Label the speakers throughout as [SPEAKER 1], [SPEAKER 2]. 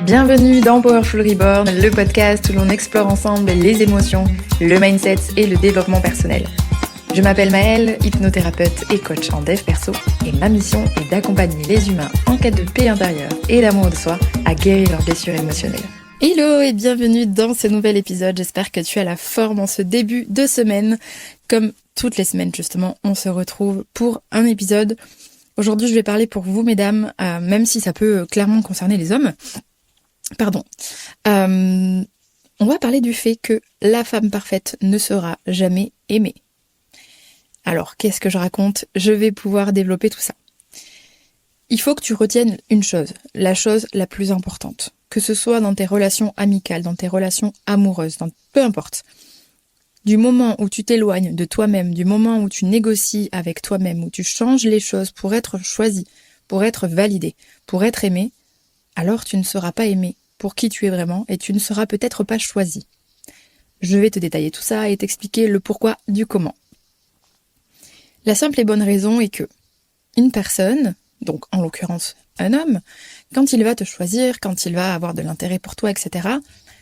[SPEAKER 1] Bienvenue dans Powerful Reborn, le podcast où l'on explore ensemble les émotions, le mindset et le développement personnel. Je m'appelle Maëlle, hypnothérapeute et coach en dev perso, et ma mission est d'accompagner les humains en quête de paix intérieure et d'amour de soi à guérir leurs blessures émotionnelles. Hello et bienvenue dans ce nouvel épisode, j'espère que tu as la forme en ce début de semaine. Comme toutes les semaines justement, on se retrouve pour un épisode. Aujourd'hui je vais parler pour vous mesdames, même si ça peut clairement concerner les hommes. On va parler du fait que la femme parfaite ne sera jamais aimée. Alors, qu'est-ce que je raconte ? Je vais pouvoir développer tout ça. Il faut que tu retiennes une chose, la chose la plus importante. Que ce soit dans tes relations amicales, dans tes relations amoureuses, peu importe. Du moment où tu t'éloignes de toi-même, du moment où tu négocies avec toi-même, où tu changes les choses pour être choisi, pour être validé, pour être aimé, alors tu ne seras pas aimé pour qui tu es vraiment et tu ne seras peut-être pas choisi. Je vais te détailler tout ça et t'expliquer le pourquoi du comment. La simple et bonne raison est que une personne, donc en l'occurrence un homme, quand il va te choisir, quand il va avoir de l'intérêt pour toi, etc.,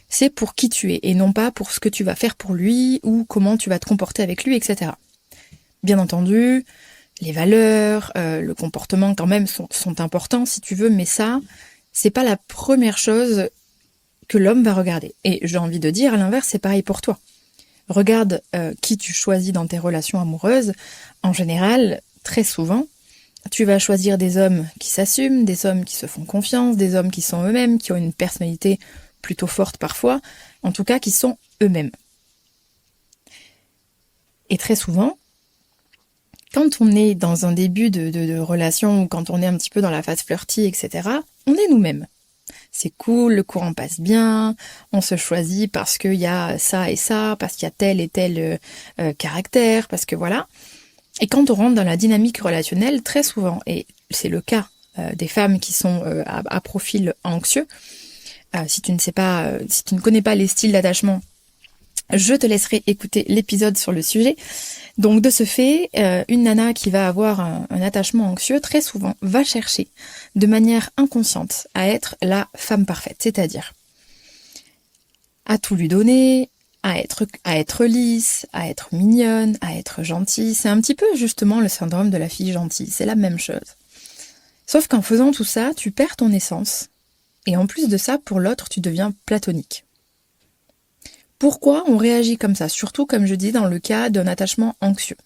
[SPEAKER 1] c'est pour qui tu es et non pas pour ce que tu vas faire pour lui ou comment tu vas te comporter avec lui, etc. Bien entendu, les valeurs, le comportement quand même sont importants si tu veux, mais ça, c'est pas la première chose que l'homme va regarder. Et j'ai envie de dire, à l'inverse, c'est pareil pour toi. Regarde qui tu choisis dans tes relations amoureuses. En général, très souvent, tu vas choisir des hommes qui s'assument, des hommes qui se font confiance, des hommes qui sont eux-mêmes, qui ont une personnalité plutôt forte parfois, en tout cas qui sont eux-mêmes. Et très souvent, quand on est dans un début de relation, ou quand on est un petit peu dans la phase flirty, etc., on est nous-mêmes. C'est cool, le courant passe bien, on se choisit parce qu'il y a ça et ça, parce qu'il y a tel et tel caractère, parce que voilà. Et quand on rentre dans la dynamique relationnelle, très souvent, et c'est le cas des femmes qui sont à profil anxieux, si tu ne connais pas les styles d'attachement, je te laisserai écouter l'épisode sur le sujet. Donc de ce fait, une nana qui va avoir un attachement anxieux, très souvent, va chercher de manière inconsciente à être la femme parfaite, c'est-à-dire à tout lui donner, à être lisse, à être mignonne, à être gentille. C'est un petit peu justement le syndrome de la fille gentille, c'est la même chose. Sauf qu'en faisant tout ça, tu perds ton essence, et en plus de ça, pour l'autre, tu deviens platonique. Pourquoi on réagit comme ça, surtout comme je dis dans le cas d'un attachement anxieux ?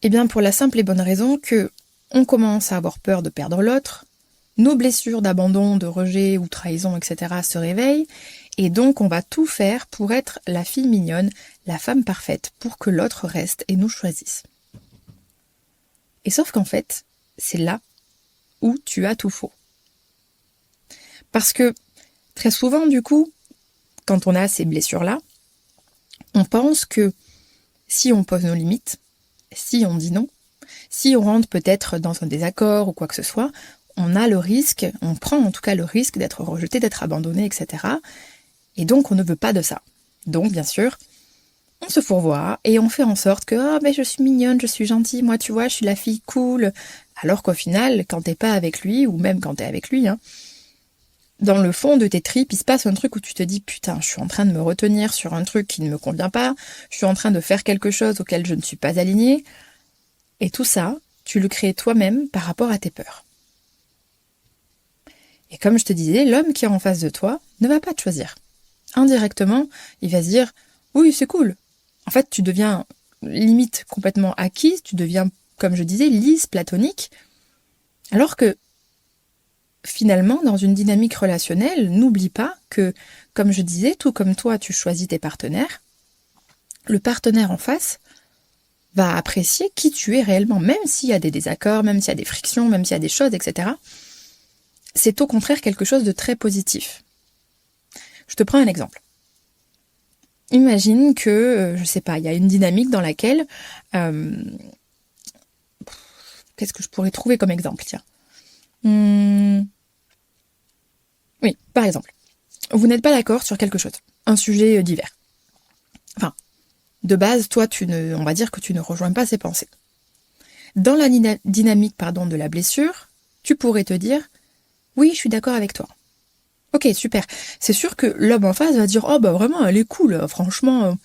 [SPEAKER 1] Eh bien pour la simple et bonne raison que on commence à avoir peur de perdre l'autre, nos blessures d'abandon, de rejet ou trahison, etc. se réveillent, et donc on va tout faire pour être la fille mignonne, la femme parfaite, pour que l'autre reste et nous choisisse. Et sauf qu'en fait, c'est là où tu as tout faux. Parce que très souvent du coup, quand on a ces blessures-là, on pense que si on pose nos limites, si on dit non, si on rentre peut-être dans un désaccord ou quoi que ce soit, on prend en tout cas le risque d'être rejeté, d'être abandonné, etc. Et donc on ne veut pas de ça. Donc bien sûr, on se fourvoie et on fait en sorte que mais je suis mignonne, je suis gentille, moi tu vois, je suis la fille cool. Alors qu'au final, quand t'es pas avec lui, ou même quand t'es avec lui, dans le fond de tes tripes, il se passe un truc où tu te dis « Putain, je suis en train de me retenir sur un truc qui ne me convient pas, je suis en train de faire quelque chose auquel je ne suis pas alignée. » Et tout ça, tu le crées toi-même par rapport à tes peurs. Et comme je te disais, l'homme qui est en face de toi ne va pas te choisir. Indirectement, il va se dire « Oui, c'est cool. » En fait, tu deviens limite complètement acquise, tu deviens, comme je disais, lisse, platonique, alors que finalement, dans une dynamique relationnelle, n'oublie pas que, comme je disais, tout comme toi, tu choisis tes partenaires, le partenaire en face va apprécier qui tu es réellement, même s'il y a des désaccords, même s'il y a des frictions, même s'il y a des choses, etc. C'est au contraire quelque chose de très positif. Je te prends un exemple. Imagine que, je sais pas, il y a une dynamique dans laquelle... qu'est-ce que je pourrais trouver comme exemple, tiens. Oui, par exemple, vous n'êtes pas d'accord sur quelque chose, un sujet divers. Enfin, de base, toi, on va dire que tu ne rejoins pas ses pensées. Dans la dynamique de la blessure, tu pourrais te dire « Oui, je suis d'accord avec toi. Ok, super. C'est sûr que l'homme en face va dire, oh bah vraiment, elle est cool, franchement,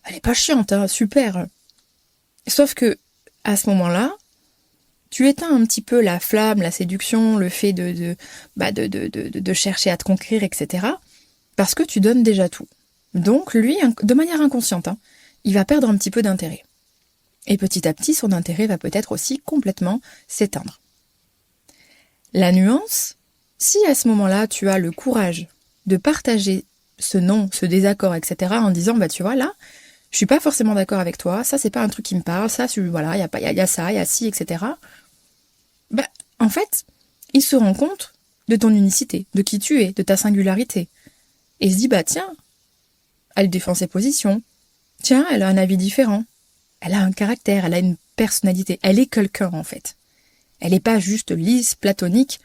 [SPEAKER 1] elle est pas chiante, hein, super. Sauf que, à ce moment-là, tu éteins un petit peu la flamme, la séduction, le fait de chercher à te conquérir, etc. Parce que tu donnes déjà tout. Donc, lui, de manière inconsciente, hein, il va perdre un petit peu d'intérêt. Et petit à petit, son intérêt va peut-être aussi complètement s'éteindre. La nuance, si à ce moment-là, tu as le courage de partager ce non, ce désaccord, etc., en disant, bah tu vois, là, je suis pas forcément d'accord avec toi, ça c'est pas un truc qui me parle, ça, voilà, y a ça, il y a ci, etc. Bah, en fait, il se rend compte de ton unicité, de qui tu es, de ta singularité. Et il se dit, bah tiens, elle défend ses positions, tiens, elle a un avis différent, elle a un caractère, elle a une personnalité, elle est quelqu'un en fait. Elle n'est pas juste lisse, platonique,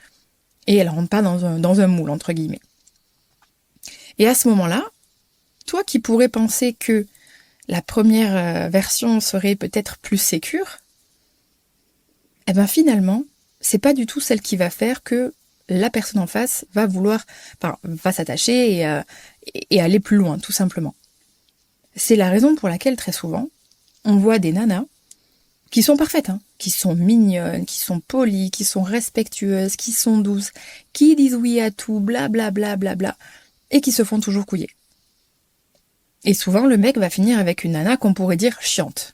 [SPEAKER 1] et elle rentre pas dans un moule, entre guillemets. Et à ce moment-là, toi qui pourrais penser que la première version serait peut-être plus sécure, eh ben finalement, c'est pas du tout celle qui va faire que la personne en face va vouloir, enfin, va s'attacher et aller plus loin, tout simplement. C'est la raison pour laquelle très souvent, on voit des nanas qui sont parfaites, hein, qui sont mignonnes, qui sont polies, qui sont respectueuses, qui sont douces, qui disent oui à tout, bla bla bla bla bla, et qui se font toujours couiller. Et souvent, le mec va finir avec une nana qu'on pourrait dire chiante.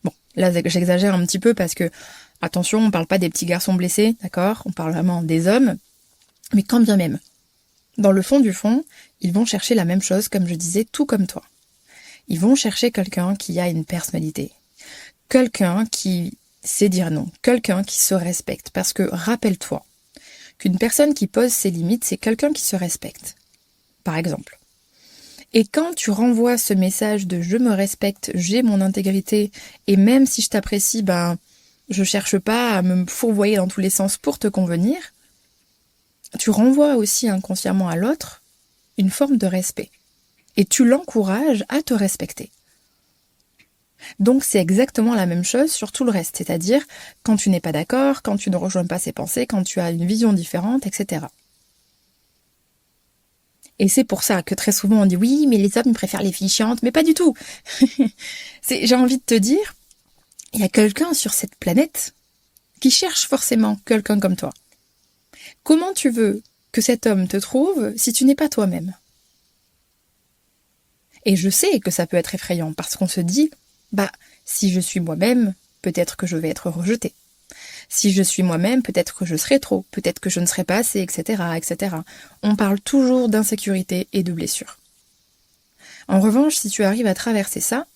[SPEAKER 1] Bon, là, j'exagère un petit peu parce que, attention, on parle pas des petits garçons blessés, d'accord? On parle vraiment des hommes. Mais quand bien même, dans le fond du fond, ils vont chercher la même chose, comme je disais, tout comme toi. Ils vont chercher quelqu'un qui a une personnalité. Quelqu'un qui sait dire non. Quelqu'un qui se respecte. Parce que, rappelle-toi, qu'une personne qui pose ses limites, c'est quelqu'un qui se respecte. Par exemple. Et quand tu renvoies ce message de je me respecte, j'ai mon intégrité, et même si je t'apprécie, ben, je cherche pas à me fourvoyer dans tous les sens pour te convenir, tu renvoies aussi inconsciemment à l'autre une forme de respect. Et tu l'encourages à te respecter. Donc c'est exactement la même chose sur tout le reste, c'est-à-dire quand tu n'es pas d'accord, quand tu ne rejoins pas ses pensées, quand tu as une vision différente, etc. Et c'est pour ça que très souvent on dit oui, mais les hommes préfèrent les filles chiantes, mais pas du tout. J'ai envie de te dire, il y a quelqu'un sur cette planète qui cherche forcément quelqu'un comme toi. Comment tu veux que cet homme te trouve si tu n'es pas toi-même? Et je sais que ça peut être effrayant parce qu'on se dit, bah, si je suis moi-même, peut-être que je vais être rejetée. Si je suis moi-même, peut-être que je serai trop, peut-être que je ne serai pas assez, etc., etc. On parle toujours d'insécurité et de blessure. En revanche, si tu arrives à traverser ça,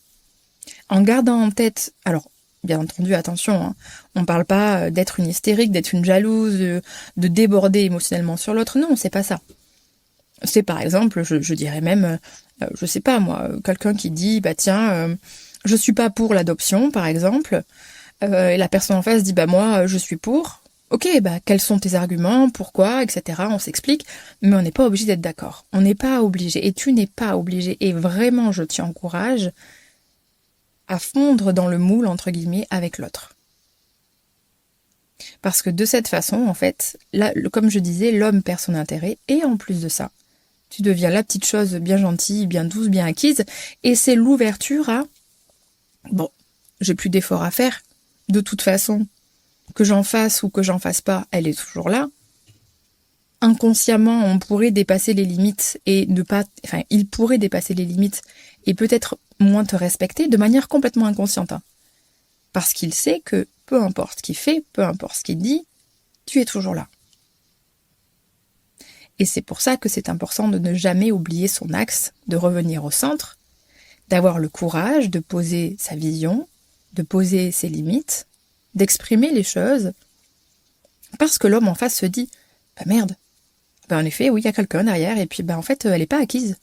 [SPEAKER 1] en gardant en tête, alors, bien entendu, attention, hein, on parle pas d'être une hystérique, d'être une jalouse, de déborder émotionnellement sur l'autre, non, c'est pas ça. C'est par exemple, je dirais même, je sais pas moi, quelqu'un qui dit, bah tiens, je suis pas pour l'adoption, par exemple, et la personne en face dit, bah moi, je suis pour. Ok, bah quels sont tes arguments, pourquoi, etc. On s'explique, mais on n'est pas obligé d'être d'accord. On n'est pas obligé, et tu n'es pas obligé. Et vraiment, je t'y encourage à fondre dans le moule, entre guillemets, avec l'autre. Parce que de cette façon, en fait, là, comme je disais, l'homme perd son intérêt, et en plus de ça, tu deviens la petite chose bien gentille, bien douce, bien acquise, et c'est l'ouverture à bon, j'ai plus d'efforts à faire. De toute façon, que j'en fasse ou que j'en fasse pas, elle est toujours là. Inconsciemment, on pourrait dépasser les limites et ne pas, enfin, il pourrait dépasser les limites et peut-être moins te respecter de manière complètement inconsciente. Hein. Parce qu'il sait que peu importe ce qu'il fait, peu importe ce qu'il dit, tu es toujours là. Et c'est pour ça que c'est important de ne jamais oublier son axe, de revenir au centre, d'avoir le courage de poser sa vision, de poser ses limites, d'exprimer les choses, parce que l'homme en face se dit « Bah merde, bah en effet, oui, il y a quelqu'un derrière, et puis bah en fait, elle n'est pas acquise. »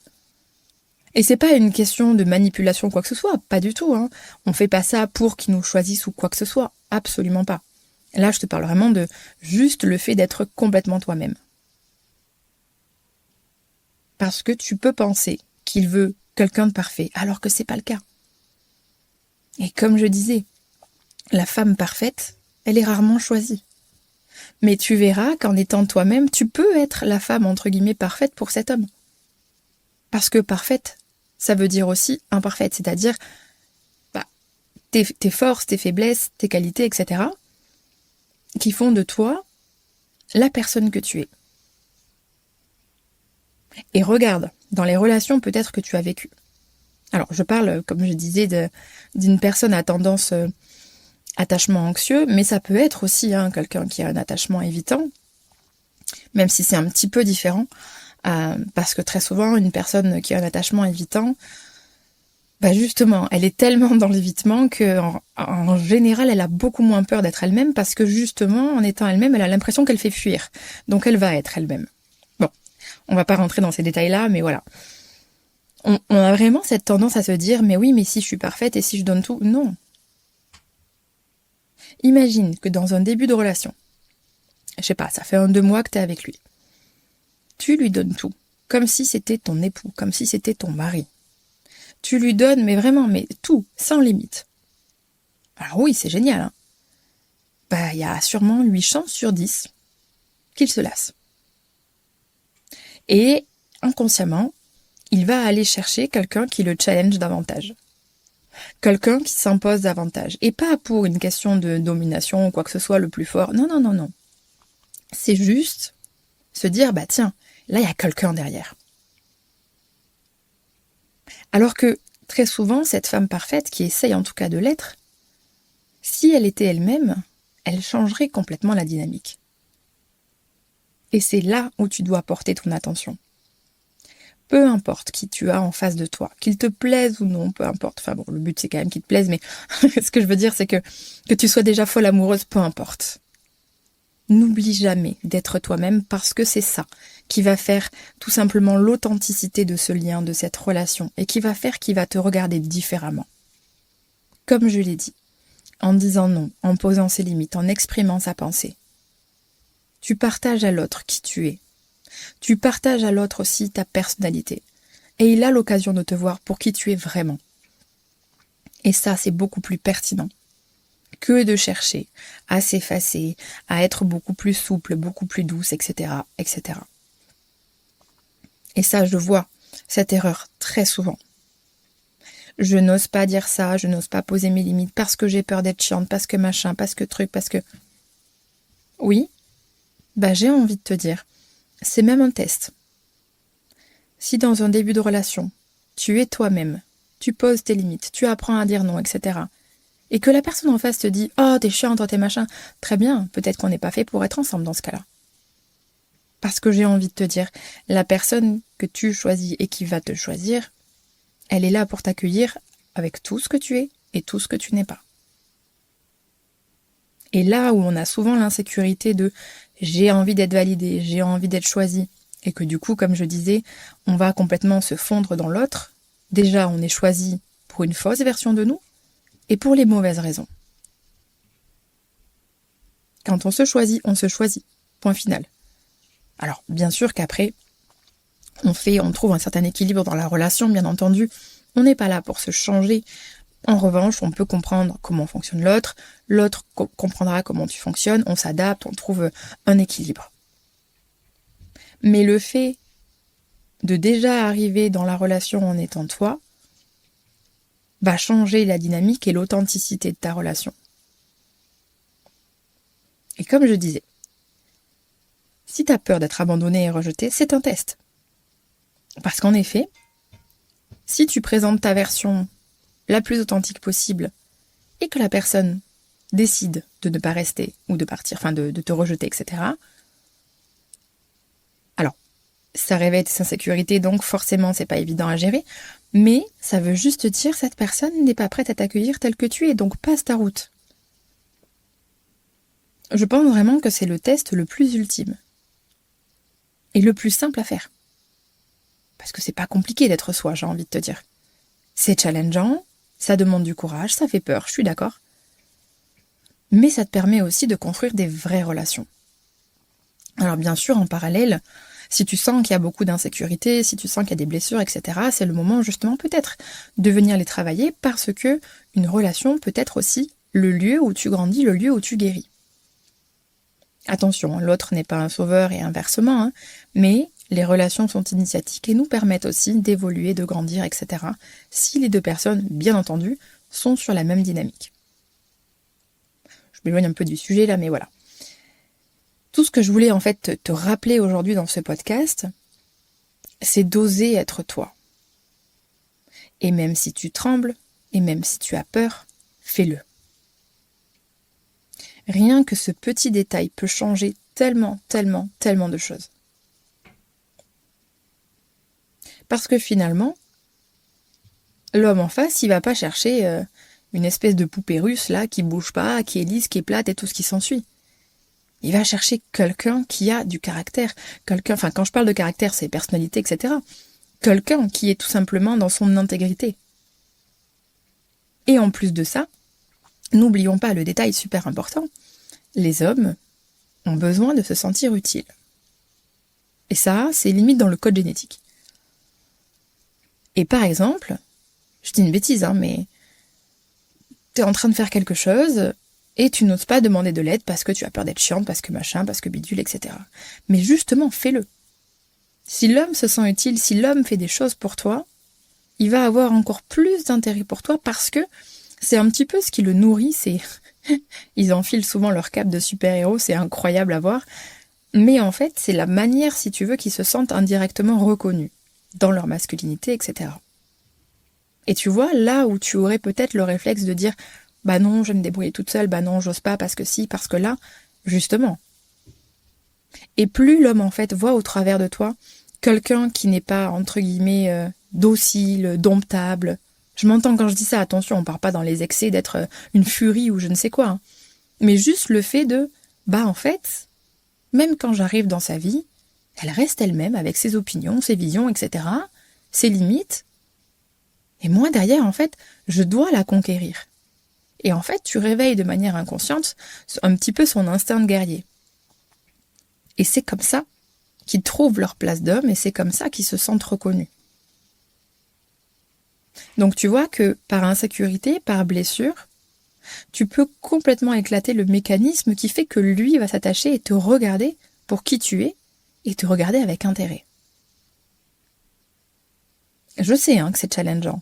[SPEAKER 1] Et c'est pas une question de manipulation ou quoi que ce soit, pas du tout. Hein. On fait pas ça pour qu'il nous choisisse ou quoi que ce soit, absolument pas. Là, je te parle vraiment de juste le fait d'être complètement toi-même. Parce que tu peux penser qu'il veut quelqu'un de parfait, alors que c'est pas le cas. Et comme je disais, la femme parfaite, elle est rarement choisie. Mais tu verras qu'en étant toi-même, tu peux être la femme entre guillemets parfaite pour cet homme. Parce que parfaite, ça veut dire aussi imparfaite, c'est-à-dire tes forces, tes faiblesses, tes qualités, etc., qui font de toi la personne que tu es. Et regarde, dans les relations peut-être que tu as vécues. Alors, je parle, comme je disais, d'une personne à tendance attachement anxieux, mais ça peut être aussi quelqu'un qui a un attachement évitant, même si c'est un petit peu différent, parce que très souvent, une personne qui a un attachement évitant, justement, elle est tellement dans l'évitement que en général, elle a beaucoup moins peur d'être elle-même parce que justement, en étant elle-même, elle a l'impression qu'elle fait fuir. Donc elle va être elle-même. Bon, on va pas rentrer dans ces détails-là, mais voilà. On a vraiment cette tendance à se dire, mais oui, mais si je suis parfaite et si je donne tout, non. Imagine que dans un début de relation, je sais pas, ça fait 1-2 mois que t'es avec lui. Tu lui donnes tout, comme si c'était ton époux, comme si c'était ton mari. Tu lui donnes, mais vraiment, mais tout, sans limite. Alors oui, c'est génial, il y a sûrement 8 chances sur 10 qu'il se lasse. Et inconsciemment, il va aller chercher quelqu'un qui le challenge davantage. Quelqu'un qui s'impose davantage. Et pas pour une question de domination ou quoi que ce soit le plus fort. Non, non, non, non. C'est juste se dire, tiens, là, il y a quelqu'un derrière. Alors que, très souvent, cette femme parfaite, qui essaye en tout cas de l'être, si elle était elle-même, elle changerait complètement la dynamique. Et c'est là où tu dois porter ton attention. Peu importe qui tu as en face de toi, qu'il te plaise ou non, peu importe. Enfin bon, le but c'est quand même qu'il te plaise, mais ce que je veux dire c'est que tu sois déjà folle amoureuse, peu importe. N'oublie jamais d'être toi-même parce que c'est ça qui va faire tout simplement l'authenticité de ce lien, de cette relation, et qui va faire qu'il va te regarder différemment. Comme je l'ai dit, en disant non, en posant ses limites, en exprimant sa pensée. Tu partages à l'autre qui tu es. Tu partages à l'autre aussi ta personnalité. Et il a l'occasion de te voir pour qui tu es vraiment. Et ça, c'est beaucoup plus pertinent que de chercher à s'effacer, à être beaucoup plus souple, beaucoup plus douce, etc., etc. Et ça, je vois cette erreur très souvent. Je n'ose pas dire ça, je n'ose pas poser mes limites parce que j'ai peur d'être chiante, parce que machin, parce que truc, parce que... Oui, j'ai envie de te dire, c'est même un test. Si dans un début de relation, tu es toi-même, tu poses tes limites, tu apprends à dire non, etc., et que la personne en face te dit « Oh, t'es chiante, t'es machin », très bien, peut-être qu'on n'est pas fait pour être ensemble dans ce cas-là. Parce que j'ai envie de te dire, la personne que tu choisis et qui va te choisir, elle est là pour t'accueillir avec tout ce que tu es et tout ce que tu n'es pas. Et là où on a souvent l'insécurité de « j'ai envie d'être validée, j'ai envie d'être choisie », et que du coup, comme je disais, on va complètement se fondre dans l'autre, déjà on est choisi pour une fausse version de nous, et pour les mauvaises raisons. Quand on se choisit, point final. Alors, bien sûr qu'après, on trouve un certain équilibre dans la relation, bien entendu. On n'est pas là pour se changer. En revanche, on peut comprendre comment fonctionne l'autre. L'autre comprendra comment tu fonctionnes. On s'adapte, on trouve un équilibre. Mais le fait de déjà arriver dans la relation en étant toi, va changer la dynamique et l'authenticité de ta relation. Et comme je disais, si tu as peur d'être abandonné et rejeté, c'est un test. Parce qu'en effet, si tu présentes ta version la plus authentique possible et que la personne décide de ne pas rester ou de partir, enfin de te rejeter, etc., alors, ça réveille tes insécurités, donc forcément c'est pas évident à gérer, mais ça veut juste dire cette personne n'est pas prête à t'accueillir tel que tu es, donc passe ta route. Je pense vraiment que c'est le test le plus ultime. Et le plus simple à faire. Parce que c'est pas compliqué d'être soi, j'ai envie de te dire. C'est challengeant, ça demande du courage, ça fait peur, je suis d'accord. Mais ça te permet aussi de construire des vraies relations. Alors bien sûr, en parallèle, si tu sens qu'il y a beaucoup d'insécurité, si tu sens qu'il y a des blessures, etc., c'est le moment justement peut-être de venir les travailler parce que une relation peut être aussi le lieu où tu grandis, le lieu où tu guéris. Attention, l'autre n'est pas un sauveur et inversement, hein, mais les relations sont initiatiques et nous permettent aussi d'évoluer, de grandir, etc. si les deux personnes, bien entendu, sont sur la même dynamique. Je m'éloigne un peu du sujet là, mais voilà. Tout ce que je voulais en fait te rappeler aujourd'hui dans ce podcast, c'est d'oser être toi. Et même si tu trembles, et même si tu as peur, fais-le. Rien que ce petit détail peut changer tellement, tellement, tellement de choses. Parce que finalement, l'homme en face, il va pas chercher une espèce de poupée russe là qui bouge pas, qui est lisse, qui est plate et tout ce qui s'ensuit. Il va chercher quelqu'un qui a du caractère, quelqu'un, enfin quand je parle de caractère, c'est personnalité, etc. Quelqu'un qui est tout simplement dans son intégrité. Et en plus de ça, n'oublions pas le détail super important, les hommes ont besoin de se sentir utiles. Et ça, c'est limite dans le code génétique. Et par exemple, je dis une bêtise, hein, mais t'es en train de faire quelque chose et tu n'oses pas demander de l'aide parce que tu as peur d'être chiante, parce que machin, parce que bidule, etc. Mais justement, fais-le. Si l'homme se sent utile, si l'homme fait des choses pour toi, il va avoir encore plus d'intérêt pour toi parce que c'est un petit peu ce qui le nourrit, c'est... Ils enfilent souvent leur cape de super-héros, c'est incroyable à voir. Mais en fait, c'est la manière, si tu veux, qu'ils se sentent indirectement reconnus dans leur masculinité, etc. Et tu vois, là où tu aurais peut-être le réflexe de dire « Bah non, je vais me débrouiller toute seule, bah non, j'ose pas parce que si, parce que là », justement. Et plus l'homme, en fait, voit au travers de toi quelqu'un qui n'est pas, entre guillemets, docile, domptable. Je m'entends quand je dis ça, attention, on part pas dans les excès d'être une furie ou je ne sais quoi. Hein. Mais juste le fait de, bah en fait, même quand j'arrive dans sa vie, elle reste elle-même avec ses opinions, ses visions, etc., ses limites. Et moi, derrière, en fait, je dois la conquérir. Et en fait, tu réveilles de manière inconsciente un petit peu son instinct de guerrier. Et c'est comme ça qu'ils trouvent leur place d'homme et c'est comme ça qu'ils se sentent reconnus. Donc tu vois que par insécurité, par blessure, tu peux complètement éclater le mécanisme qui fait que lui va s'attacher et te regarder pour qui tu es et te regarder avec intérêt. Je sais que c'est challengeant.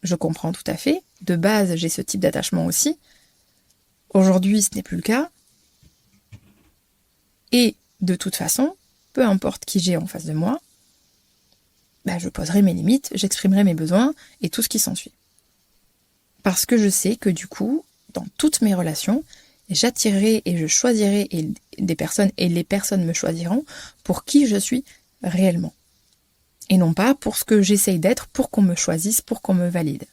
[SPEAKER 1] Je comprends tout à fait. De base, j'ai ce type d'attachement aussi. Aujourd'hui, ce n'est plus le cas. Et de toute façon, peu importe qui j'ai en face de moi, bah, je poserai mes limites, j'exprimerai mes besoins et tout ce qui s'ensuit. Parce que je sais que du coup, dans toutes mes relations, j'attirerai et je choisirai des personnes et les personnes me choisiront pour qui je suis réellement. Et non pas pour ce que j'essaye d'être, pour qu'on me choisisse, pour qu'on me valide.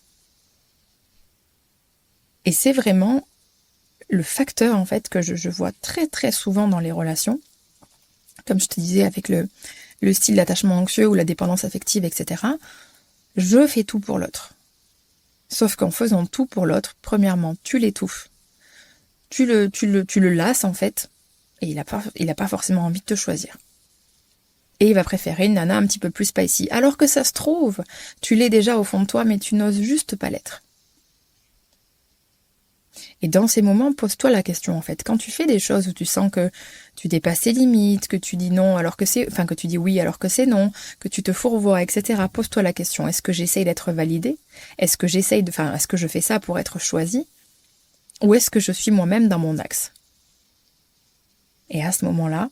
[SPEAKER 1] Et c'est vraiment le facteur en fait que je vois très très souvent dans les relations, comme je te disais avec le style d'attachement anxieux ou la dépendance affective, etc. Je fais tout pour l'autre. Sauf qu'en faisant tout pour l'autre, premièrement, tu l'étouffes. Tu le lasses en fait, et il a pas forcément envie de te choisir. Et il va préférer une nana un petit peu plus spicy. Alors que ça se trouve, tu l'es déjà au fond de toi, mais tu n'oses juste pas l'être. Et dans ces moments, pose-toi la question en fait. Quand tu fais des choses où tu sens que tu dépasses tes limites, que tu dis non alors que c'est... Enfin, que tu dis oui alors que c'est non, que tu te fourvoies, etc. Pose-toi la question. Est-ce que j'essaye d'être validée ? Est-ce que est-ce que je fais ça pour être choisie ? Ou est-ce que je suis moi-même dans mon axe ? Et à ce moment-là,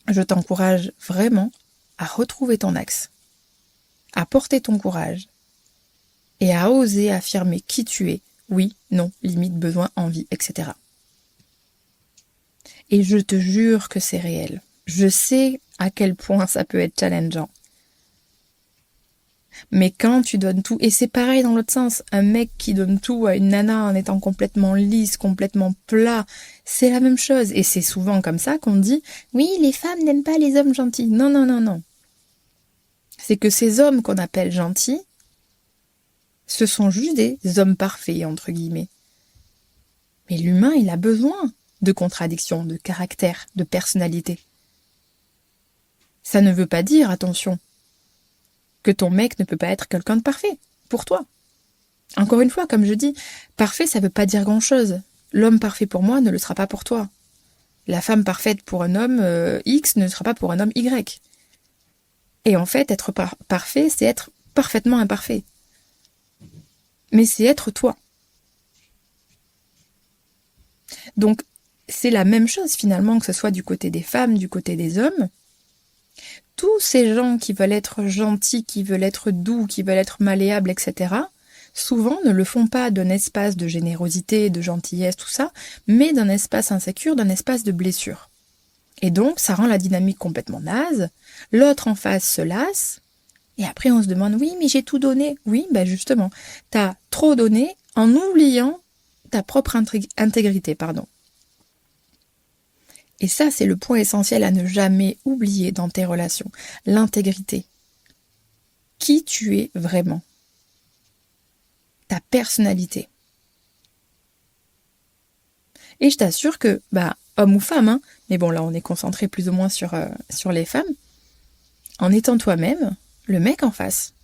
[SPEAKER 1] je t'encourage vraiment à retrouver ton axe, à porter ton courage et à oser affirmer qui tu es. Oui, non, limite, besoin, envie, etc. Et je te jure que c'est réel. Je sais à quel point ça peut être challengeant. Mais quand tu donnes tout, et c'est pareil dans l'autre sens, un mec qui donne tout à une nana en étant complètement lisse, complètement plat, c'est la même chose. Et c'est souvent comme ça qu'on dit « Oui, les femmes n'aiment pas les hommes gentils ». Non, non, non, non. C'est que ces hommes qu'on appelle gentils, ce sont juste des hommes parfaits, entre guillemets. Mais l'humain, il a besoin de contradictions, de caractère, de personnalité. Ça ne veut pas dire, attention, que ton mec ne peut pas être quelqu'un de parfait, pour toi. Encore une fois, comme je dis, parfait, ça veut pas dire grand-chose. L'homme parfait pour moi ne le sera pas pour toi. La femme parfaite pour un homme X ne sera pas pour un homme Y. Et en fait, être parfait, c'est être parfaitement imparfait. Mais c'est être toi. Donc, c'est la même chose finalement, que ce soit du côté des femmes, du côté des hommes. Tous ces gens qui veulent être gentils, qui veulent être doux, qui veulent être malléables, etc., souvent ne le font pas d'un espace de générosité, de gentillesse, tout ça, mais d'un espace insécure, d'un espace de blessure. Et donc, ça rend la dynamique complètement naze, l'autre en face se lasse, et après on se demande, oui, mais j'ai tout donné. Oui, ben justement, t'as trop donné en oubliant ta propre intégrité, pardon. Et ça, c'est le point essentiel à ne jamais oublier dans tes relations, l'intégrité. Qui tu es vraiment. Ta personnalité. Et je t'assure que, homme ou femme, hein, mais bon là on est concentré plus ou moins sur les femmes, en étant toi-même, le mec en face,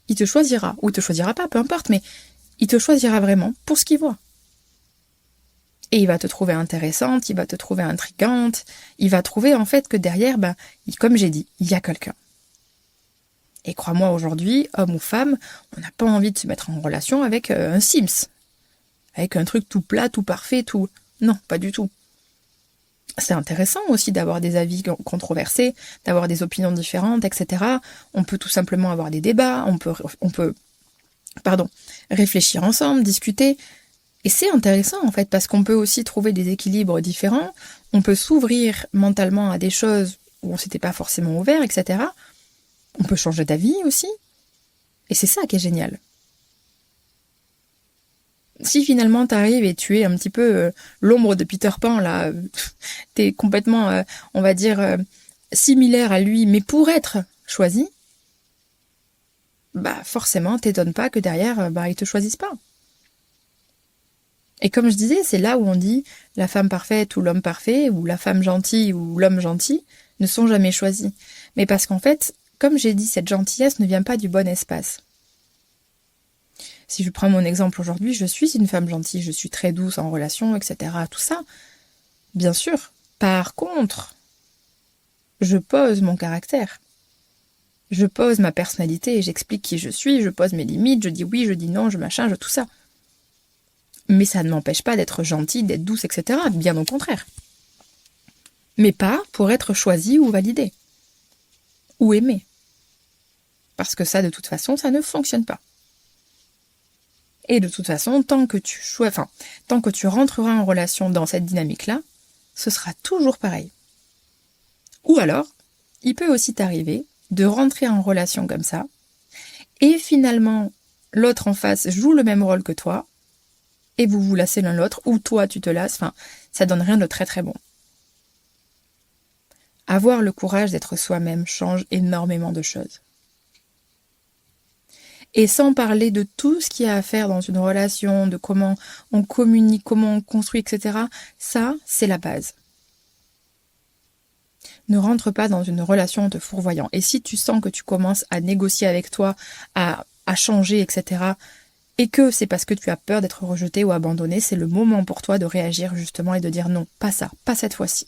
[SPEAKER 1] il te choisira, ou il te choisira pas, peu importe, mais il te choisira vraiment pour ce qu'il voit. Et il va te trouver intéressante, il va te trouver intrigante, il va trouver en fait que derrière, comme j'ai dit, il y a quelqu'un. Et crois-moi, aujourd'hui, homme ou femme, on n'a pas envie de se mettre en relation avec un Sims. Avec un truc tout plat, tout parfait, tout... Non, pas du tout. C'est intéressant aussi d'avoir des avis controversés, d'avoir des opinions différentes, etc. On peut tout simplement avoir des débats, on peut réfléchir ensemble, discuter. Et c'est intéressant en fait, parce qu'on peut aussi trouver des équilibres différents, on peut s'ouvrir mentalement à des choses où on s'était pas forcément ouvert, etc. On peut changer d'avis aussi. Et c'est ça qui est génial. Si finalement t'arrives et tu es un petit peu l'ombre de Peter Pan, là, t'es complètement, on va dire, similaire à lui, mais pour être choisi, forcément, t'étonnes pas que derrière, ils te choisissent pas. Et comme je disais, c'est là où on dit la femme parfaite ou l'homme parfait, ou la femme gentille ou l'homme gentil, ne sont jamais choisis. Mais parce qu'en fait, comme j'ai dit, cette gentillesse ne vient pas du bon espace. Si je prends mon exemple aujourd'hui, je suis une femme gentille, je suis très douce en relation, etc. Tout ça, bien sûr. Par contre, je pose mon caractère. Je pose ma personnalité, j'explique qui je suis, je pose mes limites, je dis oui, je dis non, je machin, tout ça. Mais ça ne m'empêche pas d'être gentille, d'être douce, etc. Bien au contraire. Mais pas pour être choisie ou validée. Ou aimée. Parce que ça, de toute façon, ça ne fonctionne pas. Et de toute façon, tant que tu rentreras en relation dans cette dynamique-là, ce sera toujours pareil. Ou alors, il peut aussi t'arriver de rentrer en relation comme ça, et finalement, l'autre en face joue le même rôle que toi, et vous vous lassez l'un l'autre, ou toi tu te lasses, ça donne rien de très très bon. Avoir le courage d'être soi-même change énormément de choses. Et sans parler de tout ce qu'il y a à faire dans une relation, de comment on communique, comment on construit, etc. Ça, c'est la base. Ne rentre pas dans une relation en te fourvoyant. Et si tu sens que tu commences à négocier avec toi, à changer, etc., et que c'est parce que tu as peur d'être rejeté ou abandonné, c'est le moment pour toi de réagir justement et de dire non, pas ça, pas cette fois-ci.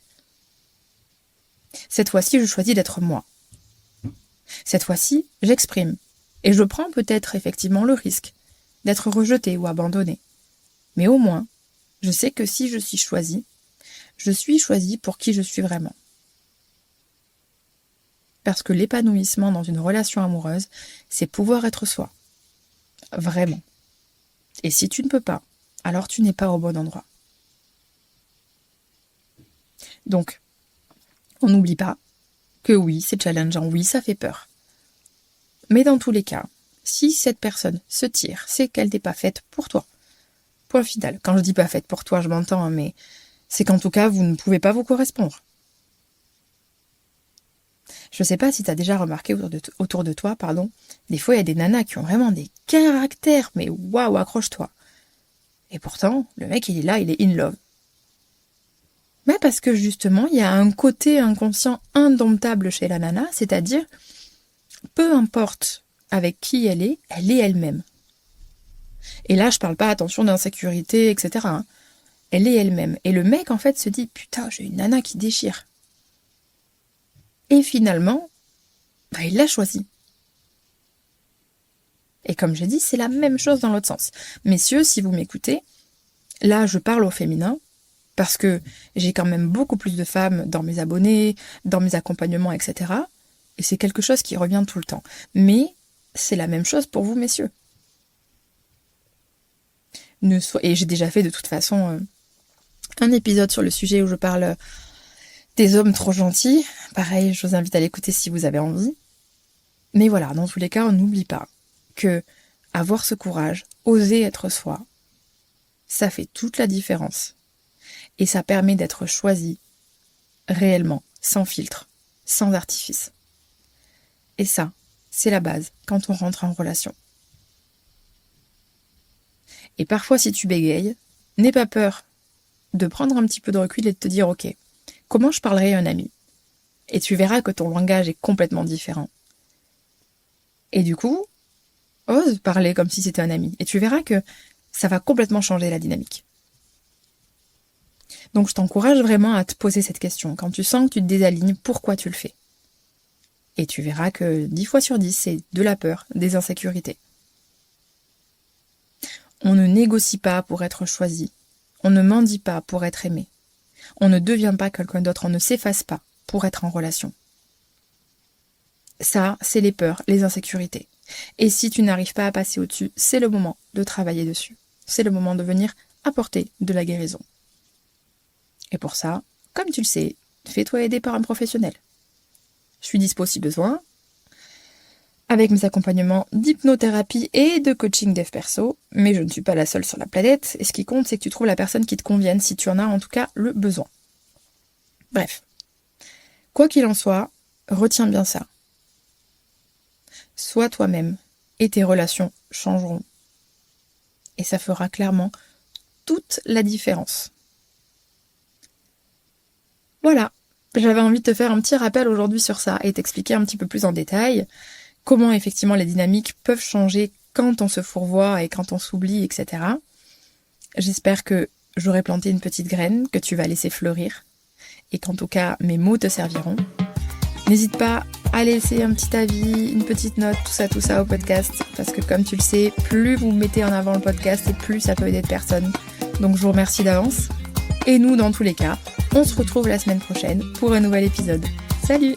[SPEAKER 1] Cette fois-ci, je choisis d'être moi. Cette fois-ci, j'exprime. Et je prends peut-être effectivement le risque d'être rejeté ou abandonné. Mais au moins, je sais que si je suis choisie pour qui je suis vraiment. Parce que l'épanouissement dans une relation amoureuse, c'est pouvoir être soi. Vraiment. Et si tu ne peux pas, alors tu n'es pas au bon endroit. Donc, on n'oublie pas que oui, c'est challengeant, oui, ça fait peur. Mais dans tous les cas, si cette personne se tire, c'est qu'elle n'est pas faite pour toi. Point final. Quand je dis pas faite pour toi, je m'entends, mais c'est qu'en tout cas, vous ne pouvez pas vous correspondre. Je sais pas si tu as déjà remarqué autour de toi, des fois il y a des nanas qui ont vraiment des caractères, mais waouh, accroche-toi. Et pourtant, le mec il est là, il est in love. Mais parce que justement, il y a un côté inconscient indomptable chez la nana, c'est-à-dire, peu importe avec qui elle est elle-même. Et là, je parle pas, attention, d'insécurité, etc. elle est elle-même. Et le mec, en fait, se dit, putain, j'ai une nana qui déchire. Et finalement, il l'a choisi. Et comme j'ai dit, c'est la même chose dans l'autre sens. Messieurs, si vous m'écoutez, là, je parle au féminin, parce que j'ai quand même beaucoup plus de femmes dans mes abonnés, dans mes accompagnements, etc. Et c'est quelque chose qui revient tout le temps. Mais c'est la même chose pour vous, messieurs. Et j'ai déjà fait de toute façon un épisode sur le sujet où je parle des hommes trop gentils. Pareil, je vous invite à l'écouter si vous avez envie. Mais voilà, dans tous les cas, on n'oublie pas que avoir ce courage, oser être soi, ça fait toute la différence. Et ça permet d'être choisi réellement, sans filtre, sans artifice. Et ça, c'est la base quand on rentre en relation. Et parfois, si tu bégayes, n'aie pas peur de prendre un petit peu de recul et de te dire, ok, comment je parlerai à un ami ? Et tu verras que ton langage est complètement différent. Et du coup, ose parler comme si c'était un ami. Et tu verras que ça va complètement changer la dynamique. Donc je t'encourage vraiment à te poser cette question. Quand tu sens que tu te désalignes, pourquoi tu le fais ? Et tu verras que 10 fois sur 10, c'est de la peur, des insécurités. On ne négocie pas pour être choisi. On ne mendie pas pour être aimé. On ne devient pas quelqu'un d'autre, on ne s'efface pas pour être en relation. Ça, c'est les peurs, les insécurités. Et si tu n'arrives pas à passer au-dessus, c'est le moment de travailler dessus. C'est le moment de venir apporter de la guérison. Et pour ça, comme tu le sais, fais-toi aider par un professionnel. Je suis dispo si besoin, avec mes accompagnements d'hypnothérapie et de coaching dev perso, mais je ne suis pas la seule sur la planète, et ce qui compte, c'est que tu trouves la personne qui te convienne, si tu en as en tout cas le besoin. Bref, quoi qu'il en soit, retiens bien ça. Sois toi-même, et tes relations changeront. Et ça fera clairement toute la différence. Voilà, j'avais envie de te faire un petit rappel aujourd'hui sur ça, et t'expliquer un petit peu plus en détail comment effectivement les dynamiques peuvent changer quand on se fourvoie et quand on s'oublie, etc. J'espère que j'aurai planté une petite graine que tu vas laisser fleurir et qu'en tout cas mes mots te serviront. N'hésite pas à laisser un petit avis, une petite note, tout ça au podcast, parce que comme tu le sais, plus vous mettez en avant le podcast et plus ça peut aider de personnes. Donc je vous remercie d'avance. Et nous, dans tous les cas, on se retrouve la semaine prochaine pour un nouvel épisode. Salut!